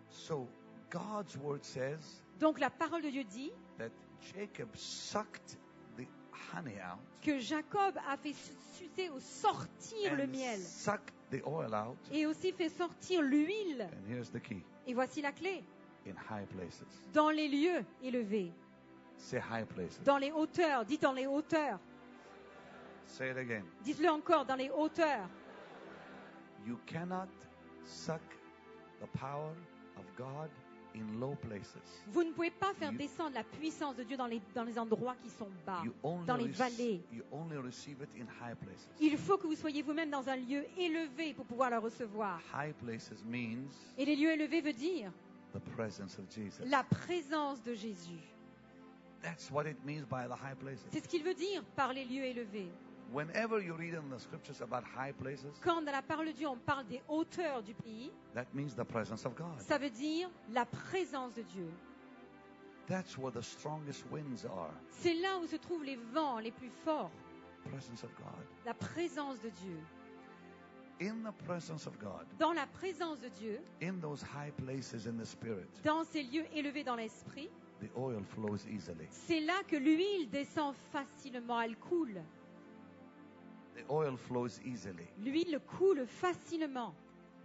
So God's word says Donc la parole de Dieu dit that Jacob sucked the honey out que Jacob a fait sucer ou sortir le and miel. sucked the oil out. Et aussi fait sortir l'huile. And here's the key. Et voici la clé. In high places. Dans les lieux élevés. Say high places. Dans les hauteurs. Dites dans les hauteurs. Say it again. Dites-le encore, dans les hauteurs. You cannot suck the power of God in low places. Vous ne pouvez pas faire You- descendre la puissance de Dieu dans les endroits qui sont bas, You only, dans les vallées. you only receive it in high places. Il faut que vous soyez vous-même dans un lieu élevé pour pouvoir la recevoir. High places means Et les lieux élevés veut dire the presence of Jesus. la présence de Jésus. That's what it means by the high places. C'est ce qu'il veut dire par les lieux élevés. Whenever you read in the scriptures about high places, Quand dans la parole de Dieu on parle des hauteurs du pays, that means the presence of God. ça veut dire la présence de Dieu. That's where the strongest winds are. C'est là où se trouvent les vents les plus forts, Presence of God. la présence de Dieu. In the presence of God, Dans la présence de Dieu, in those high places in the spirit, dans ces lieux élevés dans l'esprit, the oil flows easily. c'est là que l'huile descend facilement, elle coule. The oil flows easily. L'huile coule facilement.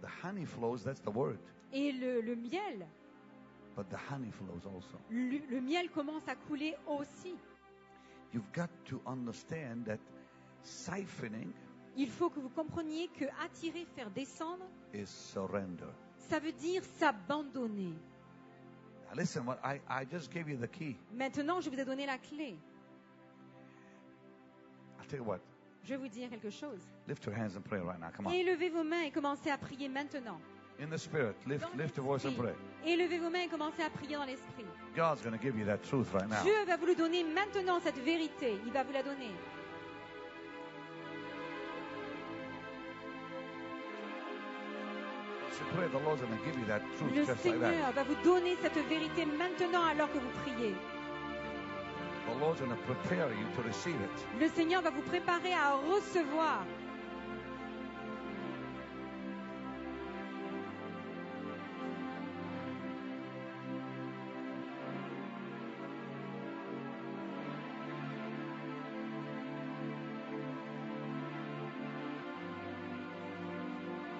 The honey flows, that's the word. Et le miel, But the honey flows also. le miel commence à couler aussi. You've got to understand that siphoning Il faut que vous compreniez que attirer, faire descendre, is surrender. ça veut dire s'abandonner. Now listen, what I just gave you the key. Maintenant, je vous ai donné la clé. I'll tell you what. Je vais vous dire quelque chose. Lift your hands and pray right now. Come on. Élevez vos mains et commencez à prier maintenant. In the spirit, Dans lift your voice and l'esprit. pray. Élevez vos mains et commencez à prier dans l'esprit. God's going to give you that truth right now. Dieu va vous le donner maintenant, cette vérité. Il va vous la donner. As you pray, the Lord's going to give you that truth Le just like that. Seigneur va vous donner cette vérité maintenant alors que vous priez. The Lord's going to prepare you to receive it. Le Seigneur va vous préparer à recevoir.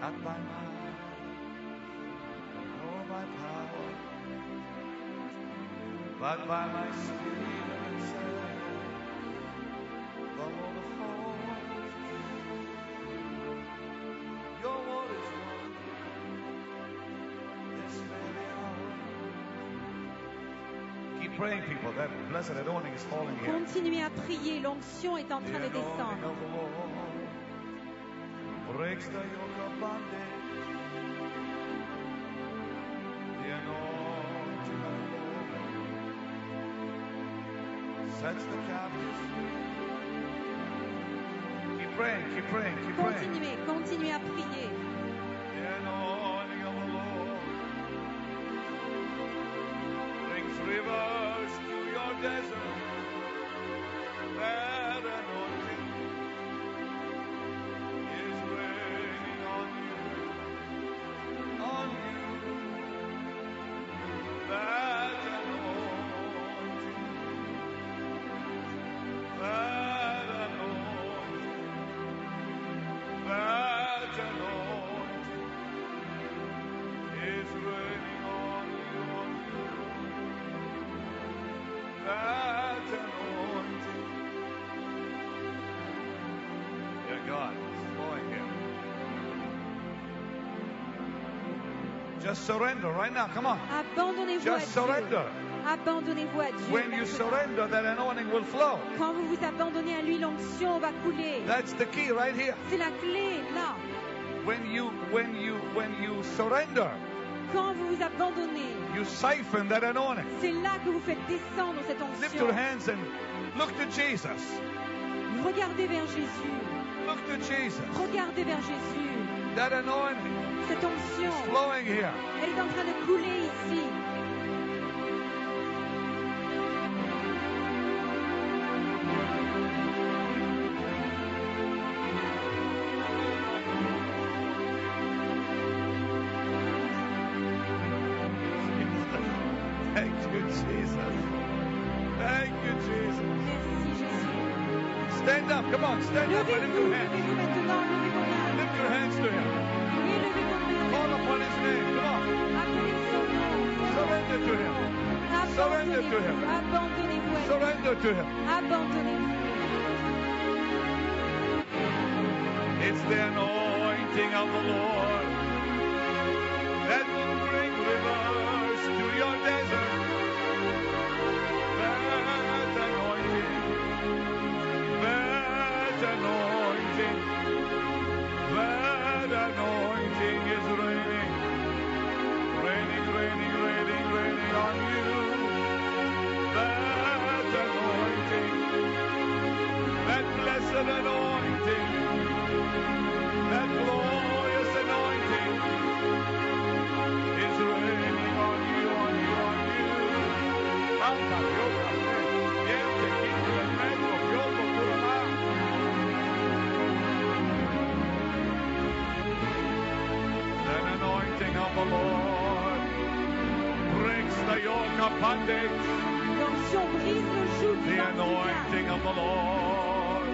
Not by might, nor by power, but by my spirit, said the Lord of hosts. Your word is worthy, this very hour. Keep praying, people. That blessed anointing is falling here. Continuez à prier. L'onction est en train de The anointing descendre. of the Lord breaks breaks the yoke of bondage. The anointing of the Lord sets the captives free. Keep praying, keep praying, keep praying. Continuez à prier. The anointing of the Lord brings rivers to your desert. That anointing is raining on you. That anointing. That anointing. That anointing is raining on you. That anointing. Yeah, God is flowing here. Just surrender right now. Come on. Abandonnez-vous à Just Dieu. surrender. Abandonnez-vous à Dieu. When you maintenant. surrender, that anointing will flow. Quand vous vous abandonnez à lui, l'onction va couler. That's the key right here. C'est la clé, là. When you surrender, Quand vous vous abandonnez, you siphon that anointing. c'est là que vous faites descendre cette Lift your onction. hands and look to Jesus. Regardez vers Jésus. Look to Jesus. Regardez vers Jésus. That anointing Cette onction, is flowing here. elle est en train de couler ici. Thank you, Jesus. Thank you, Jesus. Merci Jésus. Stand up. Come on, stand up and lift Levez-vous, your hands. levez-vous maintenant, levez vos mains. Lift your hands to Him. Oui, levez vos mains. Call upon His name. Come on. Appelez son nom. Surrender to Him. Surrender to Him. Abandonnez-vous. Abandonnez-vous. à lui. Surrender to Him. Abandonnez-vous. It's the anointing of the Lord that will bring rivers to your desert. That anointing. That anointing. That anointing is raining. Raining, raining, raining, raining on you. That anointing. That blessed anointing. That glorious anointing is raining on you, on you, on you. Alta Yoga, niente quinto del metro, Yoga Kurama. That anointing of the Lord breaks the yoke of bondage. L'onction brise le joug du The bondage. anointing of the Lord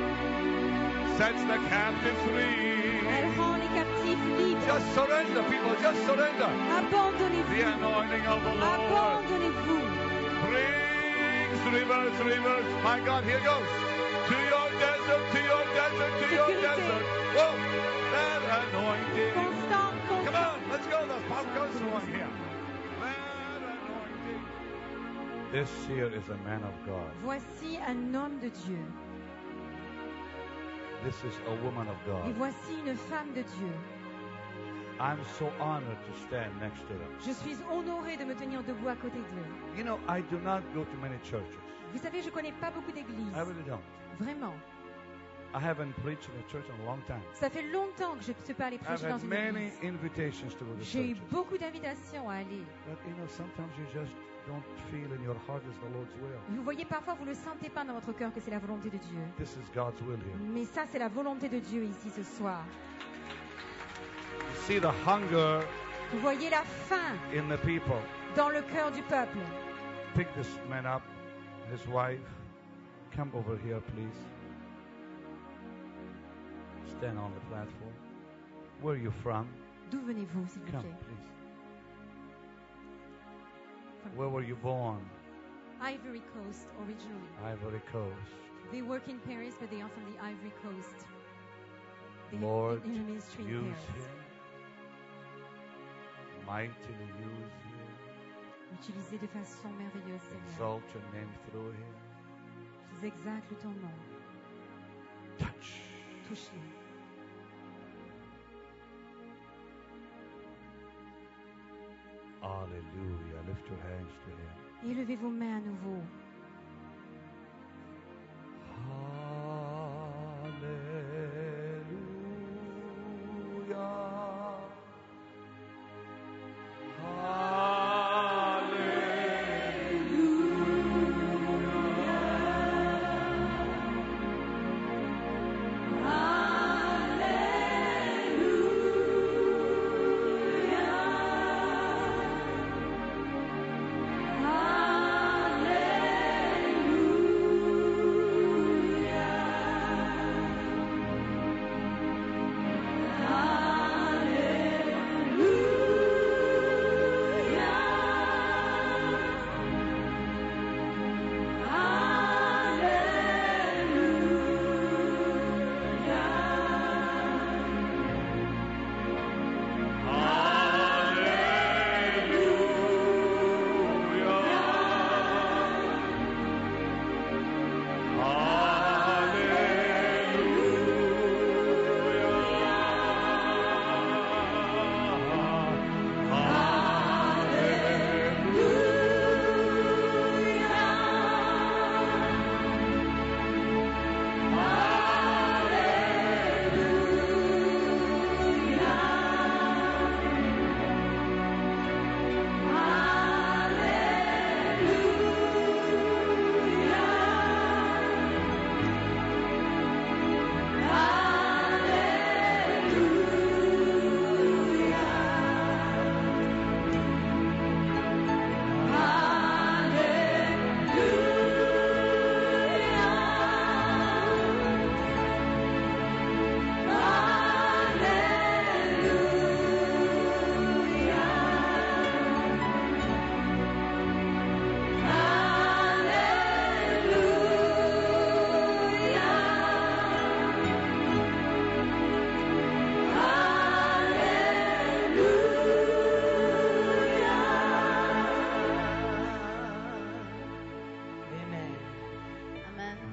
sets the captive free. Elle rend les captifs libres. Just surrender, people, just surrender. The Abandonnez-vous. anointing of the Lord Abandonnez-vous. brings rivers, rivers. My God, here goes. To your desert, to your desert, to your Sécurité. desert. Whoa, that anointing. Constant, Come constant. on, let's go. The power goes along here. That anointing. This here is a man of God. Voici un homme de Dieu. This is a woman of Et God. voici une femme de Dieu. I'm so honored to stand next to them. Je suis honorée de me tenir debout à côté d'eux. You know, I do not go to many churches. Vous savez, je ne connais pas beaucoup d'églises. I really don't. Vraiment. I haven't preached in a church in a long time. Ça fait longtemps que je ne suis pas allée I've prêcher dans had une many église. invitations to go to J'ai eu churches. beaucoup d'invitations à aller. But you know, sometimes you just don't feel in your heart is the Lord's will. Vous voyez, parfois, vous ne le sentez pas dans votre cœur que c'est la volonté de Dieu. This is God's will here. Mais ça, c'est la volonté de Dieu ici ce soir. You see the hunger Vous voyez la faim in the people. dans le cœur du peuple. Pick this man up, his wife. Come over here, please. Stand on the platform. Where are you from? D'où venez-vous, s'il vous Come, plaît? please. Where were you born? Ivory Coast, originally. Ivory Coast. They work in Paris, but they are from the Ivory Coast. They Lord, in a ministry in use Paris. him. Mightily use him. Utilisez de façon merveilleuse, Seigneur. Exalt your name through him. J'exalte ton nom. Touch. Touche-les. Hallelujah. Lift your hands to Him. Et levez vos mains à nouveau.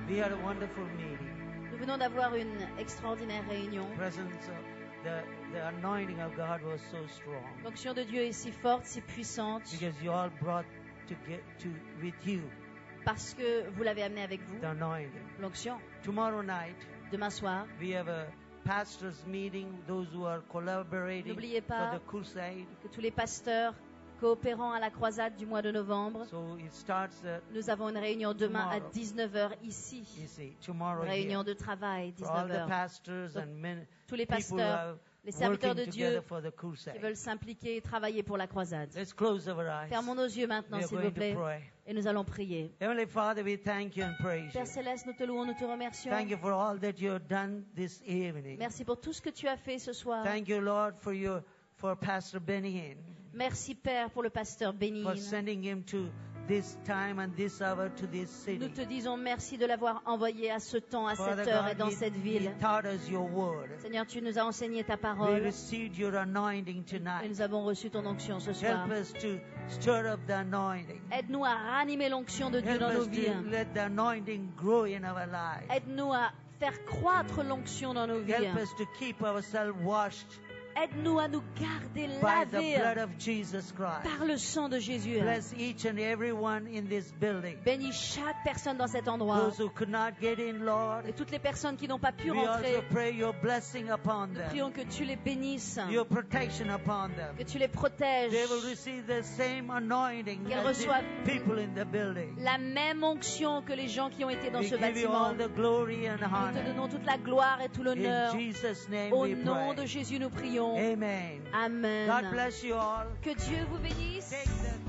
We had a wonderful meeting. Nous venons d'avoir une extraordinaire réunion. Presence of the anointing of God was so strong. L'onction de Dieu est si forte, si puissante. Because you all brought with you Parce que vous l'avez amené avec vous. the anointing. L'onction. Tomorrow night Demain soir, we have a pastors meeting. Those who are collaborating n'oubliez for pas the crusade. que tous les pasteurs coopérant à la croisade du mois de novembre, So it starts nous avons une réunion demain à tomorrow. 19h ici. You see, tomorrow Réunion here. de travail, For all the 19h. pastors Donc, and tous les people who pasteurs, are les serviteurs working de Dieu together for the qui crusade. veulent s'impliquer et travailler pour la croisade. Let's close our eyes. Fermons nos yeux maintenant, We are s'il vous going to plaît, pray. et nous allons prier. Heavenly Father, we thank you and praise Père you. Céleste, nous te louons, nous te remercions. Thank you for all that you have done this evening. Merci pour tout ce que tu as fait ce soir. Thank you, Lord, for Pastor Benny Hinn, Merci Père pour le pasteur Bénin. for sending him to this time and this hour to this city. Nous te disons merci de l'avoir envoyé à ce temps, à Father cette heure et God, dans he cette ville. taught us your word. Seigneur, tu nous as enseigné ta We parole received your anointing et tonight. nous avons reçu ton onction ce soir. Help us to stir up the anointing. Aide-nous à ranimer l'onction de Dieu Help dans nos us vies. to let the anointing grow in our lives. Aide-nous à faire croître l'onction dans nos vies. Help us to keep ourselves washed Aide-nous à nous garder by the lavés blood of Jesus Christ. par le sang de Jésus. Bless each and every one in this building. Bénis chaque personne dans cet endroit. Those who could not get in, Lord, Et toutes les personnes qui n'ont pas pu we rentrer, also pray your blessing upon nous them, prions que tu les bénisses, your protection upon them. que tu les protèges. They will receive the same anointing Qu'elles as the reçoivent people in the building. La même onction que les gens qui ont été dans We ce give you bâtiment. all the glory and Nous te honor. donnons toute la gloire et tout l'honneur. In Jesus' name Au we nom de pray. Jésus, nous prions. Amen. Amen. God bless you all. Que Dieu vous bénisse. Take the